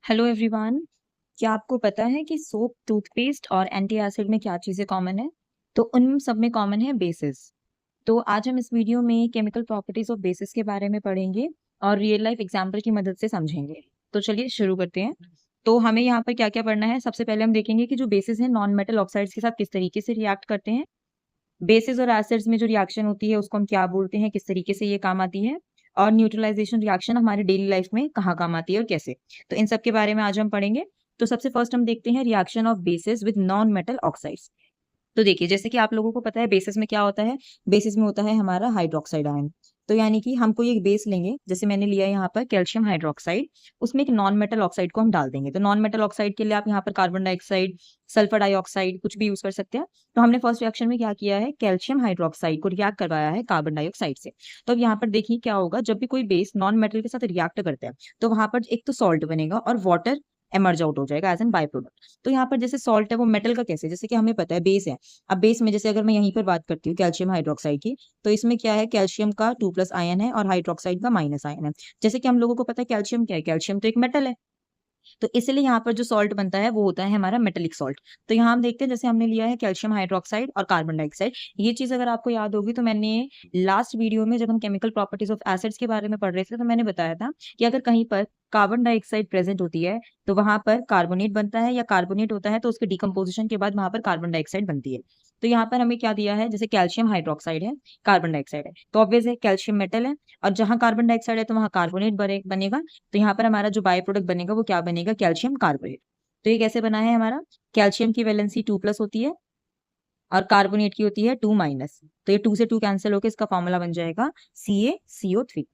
Hello everyone. क्या आपको पता है कि सोप, टूथपेस्ट और एंटी एसिड में क्या चीजें कॉमन है? तो उन सब में कॉमन है बेसिस। तो आज हम इस वीडियो में केमिकल प्रॉपर्टीज ऑफ बेसिस के बारे में पढ़ेंगे और रियल लाइफ एग्जांपल की मदद से समझेंगे। तो चलिए शुरू करते हैं। तो हमें यहाँ पर क्या क्या पढ़ना है? सबसे पहले हम देखेंगे कि जो बेसिस है नॉन मेटल ऑक्साइड्स के साथ किस तरीके से रिएक्ट करते हैं। बेसिस और एसिड्स में जो रिएक्शन होती है उसको हम क्या बोलते हैं, किस तरीके से ये काम आती है, और न्यूट्रलाइजेशन रिएक्शन हमारे डेली लाइफ में कहाँ काम आती है और कैसे। तो इन सब के बारे में आज हम पढ़ेंगे। तो सबसे फर्स्ट हम देखते हैं reaction of basis with non metal oxides. तो देखिए, जैसे कि आप लोगों को पता है बेसिस में क्या होता है। बेसिस में होता है हमारा हाइड्रोक्साइड आयन। तो यानी कि हम कोई एक बेस लेंगे, जैसे मैंने लिया यहाँ पर कैल्शियम हाइड्रोक्साइड। उसमें एक नॉन मेटल ऑक्साइड को हम डाल देंगे। तो नॉन मेटल ऑक्साइड के लिए आप यहाँ पर कार्बन डाइऑक्साइड, सल्फर डाइऑक्साइड कुछ भी यूज कर सकते हैं। तो हमने फर्स्ट रिएक्शन में क्या किया है, कैल्शियम हाइड्रोक्साइड को रिएक्ट करवाया है कार्बन डाइऑक्साइड से। तो अब यहाँ पर देखिए क्या होगा, जब भी कोई बेस नॉन मेटल के साथ रिएक्ट करता है तो वहां पर एक तो सॉल्ट बनेगा और वाटर एमर्ज आउट हो जाएगा एज एन बाय प्रोडक्ट। तो यहाँ पर जैसे सॉल्ट है वो मेटल का कैसे, जैसे कि हमें पता है बेस है। अब बेस में जैसे अगर मैं यहीं पर बात करती हूँ कैल्शियम हाइड्रोक्साइड की, तो इसमें क्या है, कैल्शियम का 2+ आयन है और हाइड्रोक्साइड का माइनस आयन है। जैसे कि हम लोगों को पता है कैल्शियम क्या है, कैल्शियम तो एक मेटल है। तो इसलिए यहाँ पर जो सॉल्ट बनता है वो होता है हमारा मेटेलिक सॉल्ट। तो यहाँ हम देखते हैं, जैसे हमने लिया है कैल्शियम हाइड्रोक्साइड और कार्बन डाइऑक्साइड। ये चीज अगर आपको याद होगी तो मैंने लास्ट वीडियो में जब हम केमिकल प्रॉपर्टीज ऑफ एसिड्स के बारे में पढ़ रहे थे तो मैंने बताया था कि अगर कहीं पर कार्बन डाइऑक्साइड प्रेजेंट होती है तो वहां पर कार्बोनेट बनता है, या कार्बोनेट होता है तो उसके डिकम्पोजिशन के बाद वहां पर कार्बन डाइऑक्साइड बनती है। तो यहाँ पर हमें क्या दिया है, जैसे कैल्शियम हाइड्रोक्साइड है, कार्बन डाइऑक्साइड है, तो ऑब्वियस है कैल्शियम मेटल है। और जहां कार्बन डाइऑक्साइड है तो वहां कार्बोनेट बनेगा। तो यहाँ पर हमारा जो बाय प्रोडक्ट बनेगा वो क्या बनेगा, कैल्शियम कार्बोनेट। तो ये कैसे बना है हमारा, कैल्शियम की वैलेंसी 2+ होती है और कार्बोनेट की होती है 2-। तो ये 2 से 2 कैंसिल होकर इसका फॉर्मूला बन जाएगा CaCO3।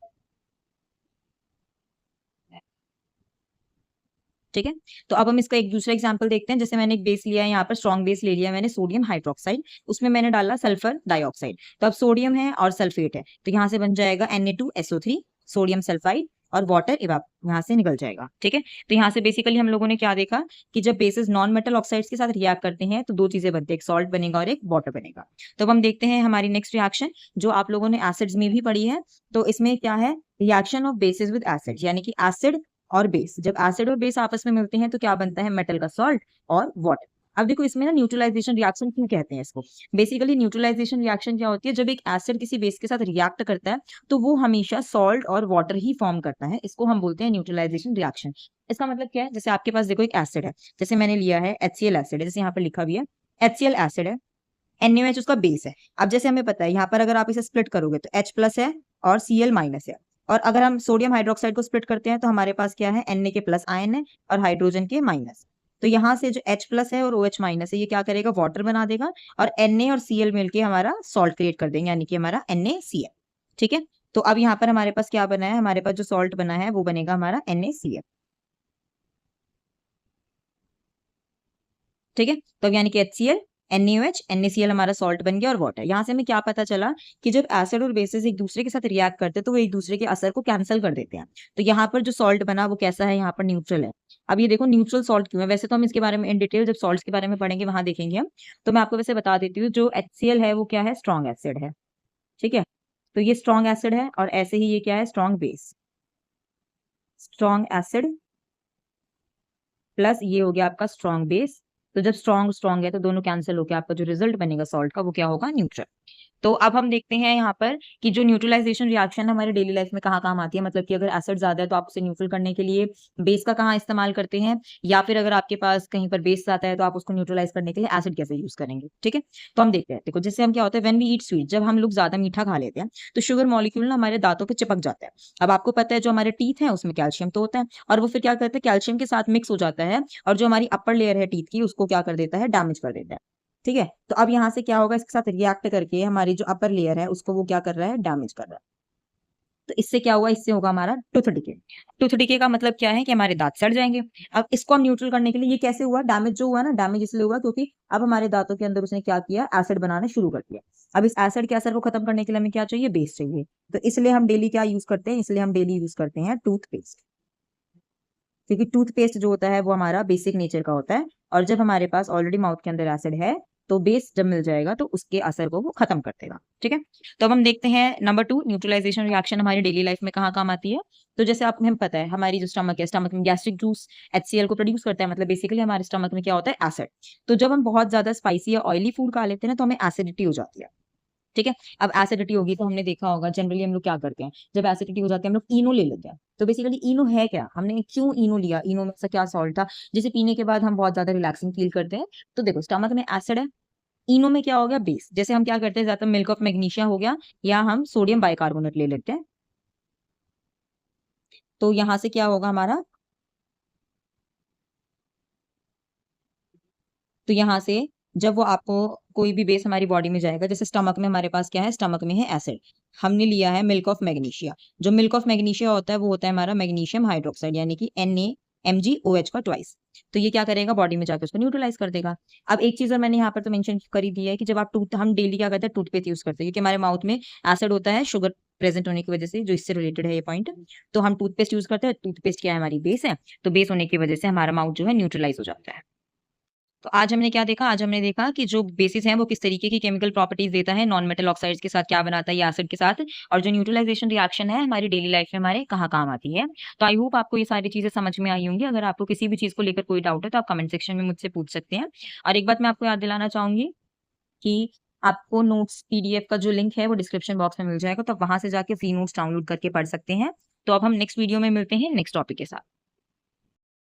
ठीक है। तो अब हम इसका एक दूसरा एग्जांपल देखते हैं। जैसे मैंने एक बेस लिया है, यहाँ पर स्ट्रॉन्ग बेस ले लिया है मैंने, सोडियम हाइड्रोक्साइड। उसमें मैंने डाला सल्फर डाइऑक्साइड। तो अब सोडियम है और सल्फेट है, तो यहाँ से बन जाएगा Na2SO3, सोडियम सल्फाइड, और वाटर इवाप यहाँ से निकल जाएगा। ठीक है। तो यहाँ से बेसिकली हम लोगों ने क्या देखा कि जब बेसिस नॉन मेटल ऑक्साइड्स के साथ रिएक्ट करते हैं तो दो चीजें बनती है, एक सॉल्ट बनेगा और एक वाटर बनेगा। तो अब हम देखते हैं हमारी नेक्स्ट रिएक्शन जो आप लोगों ने एसिड्स में भी पढ़ी है। तो इसमें क्या है, reaction of basis with acid, यानी कि एसिड और बेस। जब एसिड और बेस आपस में मिलते हैं तो क्या बनता है, मेटल का सॉल्ट और वाटर। अब देखो इसमें ना न्यूट्रलाइजेशन रिएक्शन क्यों कहते हैं इसको। बेसिकली न्यूट्रलाइजेशन रिएक्शन क्या होती है, जब एक एसिड किसी बेस के साथ रिएक्ट करता है तो वो हमेशा सॉल्ट और वाटर ही फॉर्म करता है, इसको हम बोलते हैं न्यूट्रलाइजेशन रिएक्शन। इसका मतलब क्या है, जैसे आपके पास देखो एक एसिड है, जैसे मैंने लिया है HCl एसिड है, जैसे यहाँ पर लिखा भी है HCl एसिड है, NaOH उसका बेस है। अब जैसे हमें पता है यहाँ पर अगर आप इसे स्प्लिट करोगे तो H+ है और Cl- है। और अगर हम सोडियम हाइड्रोक्साइड को स्प्लिट करते हैं तो हमारे पास क्या है, Na के प्लस आयन है और हाइड्रोजन के माइनस। तो यहाँ से जो H+ है और OH- है ये क्या करेगा, वाटर बना देगा, और Na और Cl मिलके हमारा सॉल्ट क्रिएट कर देंगे, यानी कि हमारा NaCl। ठीक है। तो अब यहाँ पर हमारे पास क्या बना है, हमारे पास जो सॉल्ट बना है वो बनेगा हमारा NaCl। ठीक है। तो अब यानी कि HCl, NaOH, NaCl हमारा सॉल्ट बन गया और वाटर। यहाँ से हमें क्या पता चला कि जब एसिड और बेसिस एक दूसरे के साथ रिएक्ट करते हैं तो वो एक दूसरे के असर को कैंसिल कर देते हैं। तो यहाँ पर जो सॉल्ट बना वो कैसा है, यहाँ पर न्यूट्रल है। अब ये देखो न्यूट्रल सॉल्ट क्यों है, वैसे तो हम इसके बारे में इन डिटेल जब सॉल्ट्स के बारे में पढ़ेंगे वहां देखेंगे हम। तो मैं आपको वैसे बता देती हूँ, जो HCl है वो क्या है, स्ट्रॉन्ग एसिड है। ठीक है। तो ये स्ट्रॉन्ग एसिड है और ऐसे ही ये क्या है, strong base. Strong acid plus ये हो गया आपका स्ट्रॉन्ग बेस। तो जब स्ट्रॉन्ग स्ट्रॉन्ग है तो दोनों कैंसिल होकर आपका जो रिजल्ट बनेगा सॉल्ट का वो क्या होगा, न्यूट्रल। तो अब हम देखते हैं यहाँ पर कि जो न्यूट्रलाइजेशन रिएक्शन हमारे डेली लाइफ में कहाँ काम आती है। मतलब कि अगर एसिड ज्यादा है तो आप उसे न्यूट्रल करने के लिए बेस का कहाँ इस्तेमाल करते हैं, या फिर अगर आपके पास कहीं पर बेस आता है तो आप उसको न्यूट्रलाइज करने के लिए एसिड कैसे यूज करेंगे। ठीक है। तो हम देखते हैं, देखो जैसे हम क्या होता है, व्हेन वी ईट स्वीट, जब हम लोग ज्यादा मीठा खा लेते हैं तो शुगर मॉलिक्यूल ना हमारे दांतों पे चिपक जाता है। अब आपको पता है जो हमारे टीथ हैं उसमें कैल्शियम तो होता है, और वो फिर क्या करते हैं, कैल्शियम के साथ मिक्स हो जाता है और जो हमारी अपर लेयर है टीथ की उसको क्या कर देता है, डैमेज कर देता है। ठीक है। तो अब यहाँ से क्या होगा, इसके साथ रिएक्ट करके हमारी जो अपर लेयर है उसको वो क्या कर रहा है, डैमेज कर रहा है। तो इससे क्या हुआ, इससे होगा हमारा टूथ डिके। टूथ डिके का मतलब क्या है कि हमारे दांत सड़ जाएंगे। अब इसको हम न्यूट्रल करने के लिए, ये कैसे हुआ, डैमेज जो हुआ ना, डैमेज इसलिए हुआ क्योंकि अब हमारे दांतों के अंदर उसने क्या किया, एसिड बनाना शुरू कर दिया। अब इस एसिड के असर को खत्म करने के लिए हमें क्या चाहिए, बेस चाहिए। तो इसलिए हम डेली क्या यूज करते हैं, इसलिए हम डेली यूज करते हैं टूथपेस्ट। क्योंकि टूथपेस्ट जो होता है वो हमारा बेसिक नेचर का होता है, और जब हमारे पास ऑलरेडी माउथ के अंदर एसिड है तो बेस जब मिल जाएगा तो उसके असर को वो खत्म कर देगा। ठीक है, तो अब हम देखते हैं नंबर 2, न्यूट्रलाइजेशन रिएक्शन हमारी डेली लाइफ में कहाँ काम आती है। तो जैसे आप हमें पता है हमारी जो स्टमक है, स्टमक में गैस्ट्रिक जूस HCl को प्रोड्यूस करता है, मतलब बेसिकली हमारे स्टमक में क्या होता है, एसिड। तो जब हम बहुत ज्यादा स्पाइसी या ऑयली फूड खा लेते हैं ना तो हमें एसिडिटी हो जाती है। ठीक है, अब एसिडिटी होगी तो हमने देखा होगा जनरली हम लोग क्या करते हैं, जब एसिडिटी हो जाती है हम लोग इनो ले लेते हैं। तो बेसिकली इनो है क्या, हमने क्यों इनो लिया, इनो में से क्या सॉल्ट था जिसे पीने के बाद हम बहुत ज्यादा रिलैक्सिंग फील करते हैं। तो देखो स्टमक में एसिड है, इनो में क्या हो गया, बेस। जैसे हम क्या करते हैं, ज्यादा मिल्क ऑफ मैग्नीशिया हो गया या हम सोडियम बाइकार्बोनेट ले लेते हैं। तो यहां से क्या होगा हमारा, तो यहाँ से जब वो आपको कोई भी बेस हमारी बॉडी में जाएगा, जैसे स्टमक में हमारे पास क्या है, स्टमक में है एसिड, हमने लिया है मिल्क ऑफ मैग्नीशिया। जो मिल्क ऑफ मैग्नीशिया होता है वो होता है हमारा मैग्नीशियम हाइड्रोक्साइड, यानी कि NaMgOH का ट्वाइस। तो ये क्या करेगा, बॉडी में जाकर उसको न्यूट्रलाइज कर देगा। अब एक चीज और मैंने यहाँ पर तो मेंशन कर ही दिया है कि जब आप हम डेली क्या करते हैं, टूथपेस्ट यूज करते हैं, क्योंकि हमारे माउथ में एसिड होता है शुगर प्रेजेंट होने की वजह से, जो इससे रिलेटेड है ये पॉइंट। तो हम टूथपेस्ट यूज करते हैं, टूथपेस्ट क्या है, हमारी बेस है। तो बेस होने की वजह से हमारा माउथ जो है न्यूट्रलाइज हो जाता है। तो आज हमने क्या देखा, आज हमने देखा कि जो बेसिस है वो किस तरीके की केमिकल प्रॉपर्टीज देता है, नॉन मेटल ऑक्साइड्स के साथ क्या बनाता है या एसिड के साथ, और जो न्यूट्रलाइजेशन रिएक्शन है हमारी डेली लाइफ में हमारे कहाँ काम आती है। तो आई होप आपको ये सारी चीजें समझ में आई होंगी। अगर आपको किसी भी चीज को लेकर कोई डाउट है तो आप कमेंट सेक्शन में मुझसे पूछ सकते हैं। और एक बात मैं आपको याद दिलाना चाहूंगी कि आपको नोट्स PDF का जो लिंक है वो डिस्क्रिप्शन बॉक्स में मिल जाएगा, तो आप वहां से जाके फ्री नोट्स डाउनलोड करके पढ़ सकते हैं। तो अब हम नेक्स्ट वीडियो में मिलते हैं नेक्स्ट टॉपिक के साथ।